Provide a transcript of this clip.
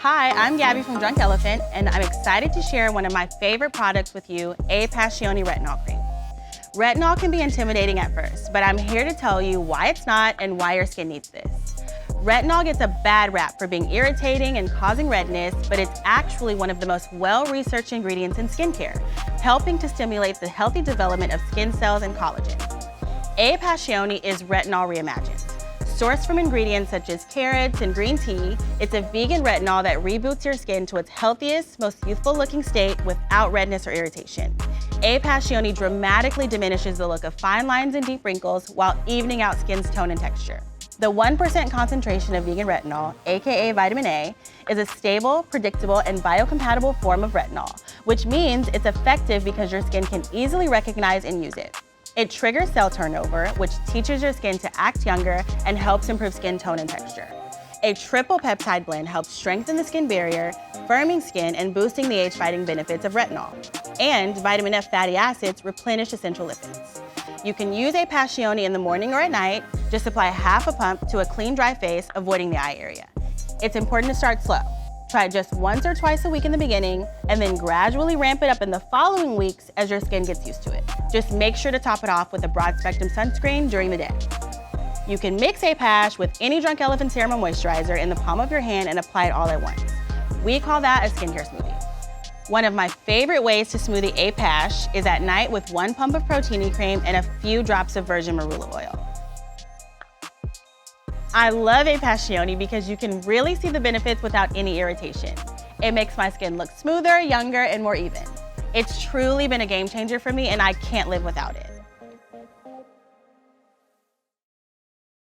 Hi, I'm Gabby from Drunk Elephant, and I'm excited to share one of my favorite products with you, A-Passioni Retinol Cream. Retinol can be intimidating at first, but I'm here to tell you why it's not and why your skin needs this. Retinol gets a bad rap for being irritating and causing redness, but it's actually one of the most well-researched ingredients in skincare, helping to stimulate the healthy development of skin cells and collagen. A-Passioni is retinol reimagined. Sourced from ingredients such as carrots and green tea, it's a vegan retinol that reboots your skin to its healthiest, most youthful-looking state without redness or irritation. A-Passioni dramatically diminishes the look of fine lines and deep wrinkles while evening out skin's tone and texture. The 1% concentration of vegan retinol, aka vitamin A, is a stable, predictable, and biocompatible form of retinol, which means it's effective because your skin can easily recognize and use it. It triggers cell turnover, which teaches your skin to act younger and helps improve skin tone and texture. A triple peptide blend helps strengthen the skin barrier, firming skin and boosting the age-fighting benefits of retinol. And vitamin F fatty acids replenish essential lipids. You can use A-Passioni in the morning or at night. Just apply half a pump to a clean, dry face, avoiding the eye area. It's important to start slow. Try it just once or twice a week in the beginning, and then gradually ramp it up in the following weeks as your skin gets used to it. Just make sure to top it off with a broad spectrum sunscreen during the day. You can mix A-Pass with any Drunk Elephant serum or moisturizer in the palm of your hand and apply it all at once. We call that a skincare smoothie. One of my favorite ways to smoothie A-Pass is at night with 1 pump of Proteini cream and a few drops of virgin marula oil. I love A-Passioni because you can really see the benefits without any irritation. It makes my skin look smoother, younger, and more even. It's truly been a game changer for me, and I can't live without it.